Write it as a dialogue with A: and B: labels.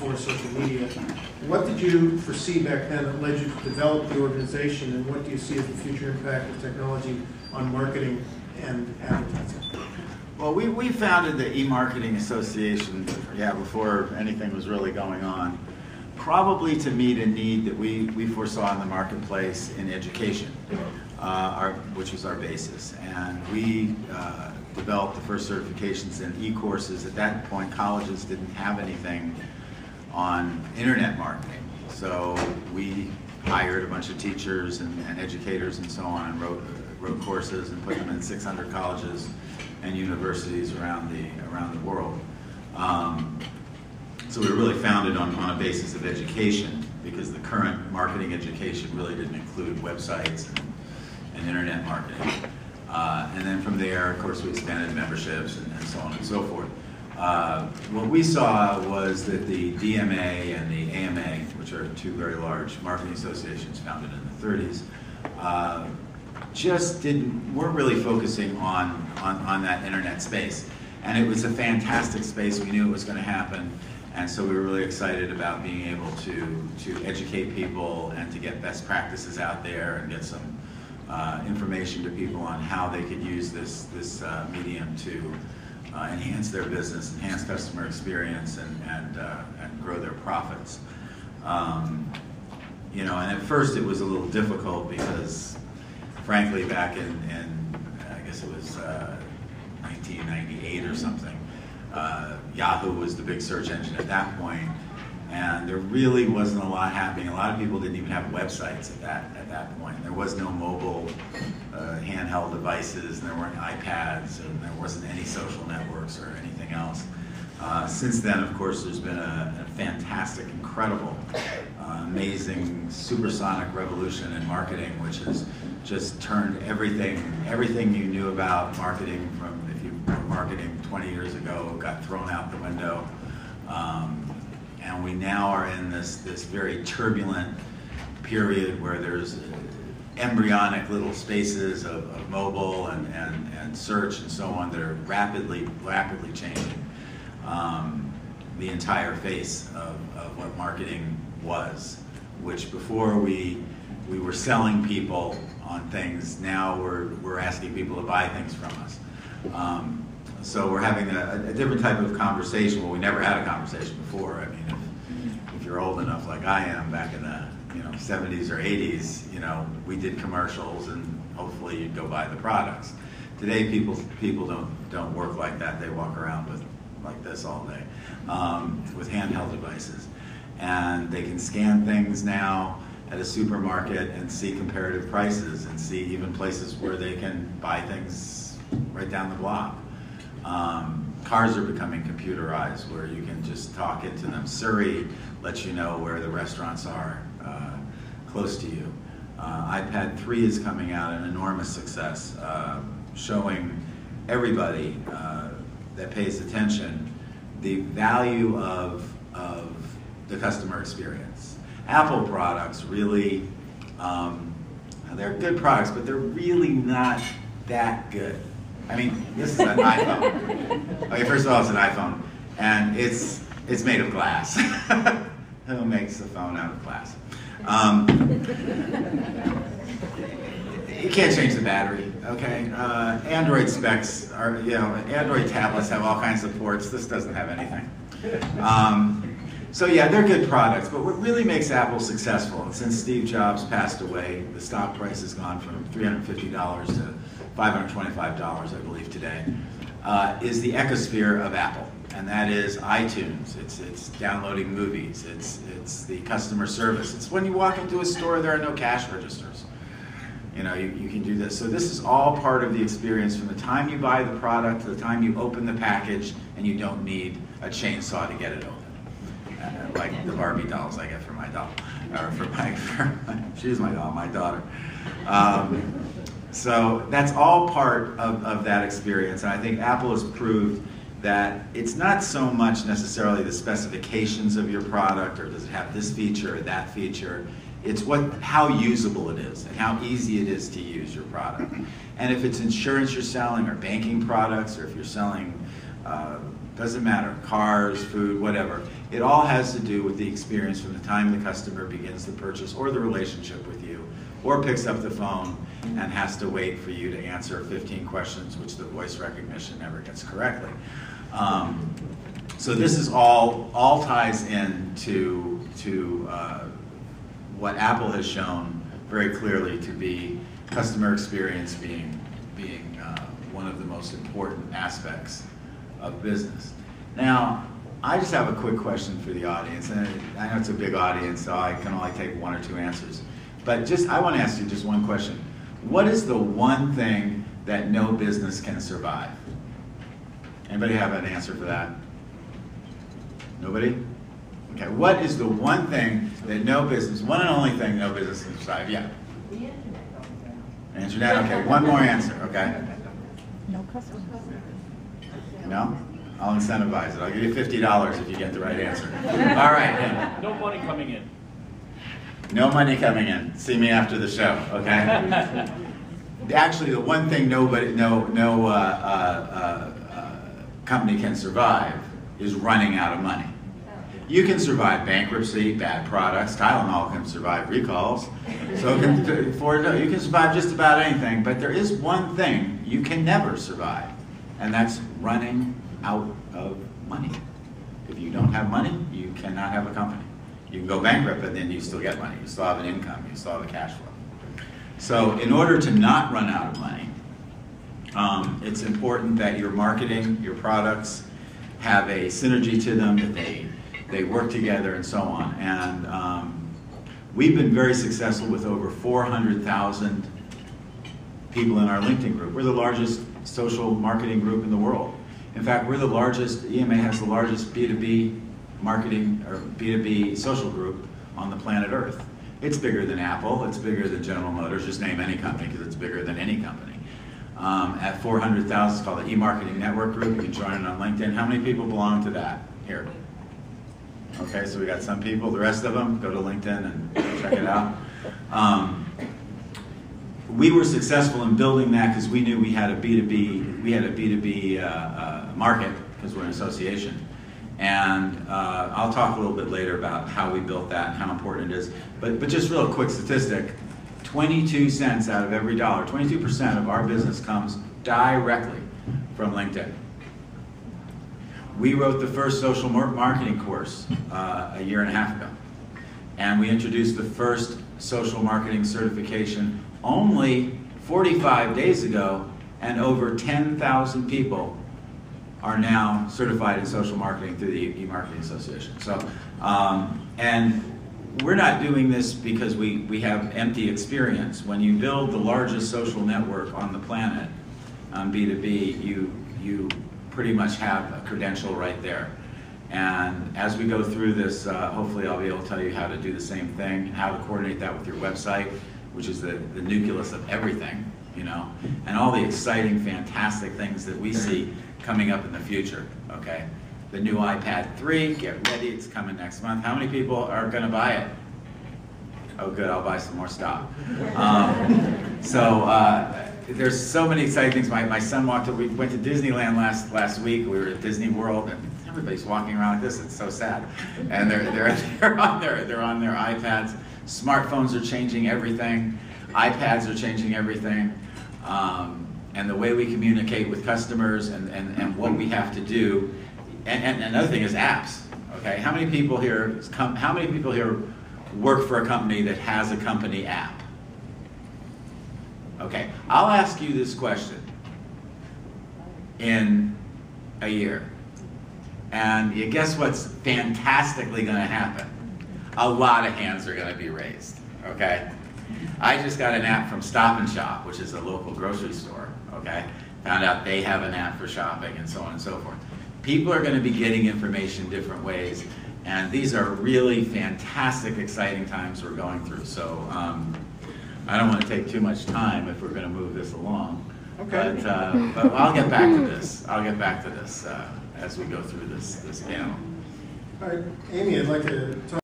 A: before social media. What did you foresee back then that led you to develop the organization, and what do you see as the future impact of technology on marketing and advertising?
B: Well, we founded the EMarketing Association, before anything was really going on, probably to meet a need that we foresaw in the marketplace in education, which was our basis. And we developed the first certifications in e-courses. At that point, colleges didn't have anything on internet marketing. So we hired a bunch of teachers and educators and so on, and wrote courses and put them in 600 colleges and universities around the world. So we were really founded on a basis of education, because the current marketing education really didn't include websites and internet marketing. And then from there, of course, we expanded memberships and so on and so forth. What we saw was that the DMA and the AMA, which are two very large marketing associations founded in the 30s, just weren't really focusing on that internet space. And it was a fantastic space. We knew it was going to happen. And so we were really excited about being able to educate people and to get best practices out there and get some information to people on how they could use this medium to enhance their business, enhance customer experience, and grow their profits. And at first it was a little difficult because, frankly, back in I guess it was 1998 or something, Yahoo was the big search engine at that point, and there really wasn't a lot happening. A lot of people didn't even have websites at that point. There was no mobile handheld devices, and there weren't iPads, and there wasn't any social networks or anything else. Since then, of course, there's been a fantastic, incredible, amazing, supersonic revolution in marketing, which has just turned everything you knew about marketing from, if you were marketing 20 years ago, got thrown out the window. And we now are in this very turbulent period where there's embryonic little spaces of mobile and search and so on that are rapidly changing the entire face of what marketing was, which before we were selling people on things, now we're asking people to buy things from us. So we're having a different type of conversation. Well, we never had a conversation before. I mean, if you're old enough like I am, back in the 70s or 80s, we did commercials and hopefully you'd go buy the products. Today, people don't work like that. They walk around with like this all day with handheld devices, and they can scan things now at a supermarket and see comparative prices and see even places where they can buy things right down the block. Cars are becoming computerized, where you can just talk into them. Siri lets you know where the restaurants are close to you. iPad 3 is coming out, an enormous success, showing everybody that pays attention the value of the customer experience. Apple products really, they're good products, but they're really not that good. I mean, this is an iPhone. Okay, first of all, it's an iPhone, and it's made of glass. Who makes a phone out of glass? You can't change the battery, okay? Android specs are, Android tablets have all kinds of ports. This doesn't have anything. So yeah, they're good products, but what really makes Apple successful, and since Steve Jobs passed away, the stock price has gone from $350 to $525, I believe, today, is the ecosphere of Apple. And that is iTunes, it's downloading movies, it's the customer service. It's when you walk into a store, there are no cash registers. You can do this. So this is all part of the experience from the time you buy the product to the time you open the package, and you don't need a chainsaw to get it open. Like the Barbie dolls I get for my doll, or she's my doll, my daughter. So that's all part of that experience, and I think Apple has proved that it's not so much necessarily the specifications of your product, or does it have this feature or that feature. It's how usable it is and how easy it is to use your product. And if it's insurance you're selling, or banking products, or if you're selling Doesn't matter, cars, food, whatever. It all has to do with the experience from the time the customer begins the purchase or the relationship with you, or picks up the phone and has to wait for you to answer 15 questions, which the voice recognition never gets correctly. So this is all ties into what Apple has shown very clearly to be customer experience being one of the most important aspects of business. Now, I just have a quick question for the audience, and I know it's a big audience, so I can only take 1 or 2 answers. But I want to ask you just one question. What is the one thing that no business can survive? Anybody have an answer for that? Nobody? Okay, what is the one thing that one and only thing no business can survive? Yeah.
C: The internet.
B: Internet, okay, one more answer, okay?
D: No customers.
B: No? I'll incentivize it. I'll give you $50 if you get the right answer. All right.
E: No money coming in.
B: No money coming in. See me after the show, okay? Actually, the one thing no company can survive is running out of money. You can survive bankruptcy, bad products. Tylenol can survive recalls. So you can survive just about anything, but there is one thing you can never survive, and that's running out of money. If you don't have money, you cannot have a company. You can go bankrupt, but then you still get money. You still have an income. You still have a cash flow. So in order to not run out of money, it's important that your marketing, your products, have a synergy to them, that they work together and so on. And we've been very successful with over 400,000 people in our LinkedIn group. We're the largest social marketing group in the world. In fact, we're the largest, EMA has the largest B2B marketing or B2B social group on the planet Earth. It's bigger than Apple, it's bigger than General Motors, just name any company because it's bigger than any company. At 400,000, it's called the EMarketing Network Group. You can join it on LinkedIn. How many people belong to that here? Okay, so we got some people. The rest of them, go to LinkedIn and check it out. We were successful in building that because we knew we had a B2B market because we're an association. And I'll talk a little bit later about how we built that and how important it is. But just real quick statistic, 22 cents out of every dollar, 22% of our business comes directly from LinkedIn. We wrote the first social marketing course a year and a half ago. And we introduced the first social marketing certification only 45 days ago, and over 10,000 people are now certified in social marketing through the EMarketing Association. So, and we're not doing this because we have empty experience. When you build the largest social network on the planet on B2B, you pretty much have a credential right there. And as we go through this, hopefully I'll be able to tell you how to do the same thing, how to coordinate that with your website, which is the nucleus of everything, you know, and all the exciting, fantastic things that we see coming up in the future, okay? The new iPad 3, get ready, it's coming next month. How many people are gonna buy it? Oh good, I'll buy some more stock. There's so many exciting things. My son we went to Disneyland last week. We were at Disney World, and everybody's walking around like this. It's so sad. And they're on their iPads. Smartphones are changing everything. iPads are changing everything. And the way we communicate with customers and what we have to do. And another thing is apps. Okay, how many people here work for a company that has a company app? Okay, I'll ask you this question in a year. And you guess what's fantastically going to happen? A lot of hands are going to be raised, okay? I just got an app from Stop & Shop, which is a local grocery store, okay? Found out they have an app for shopping and so on and so forth. People are going to be getting information different ways, and these are really fantastic, exciting times we're going through. So I don't want to take too much time if we're going to move this along. Okay. But I'll get back to this. I'll get back to this as we go through this panel.
A: All right, Amy, I'd like to talk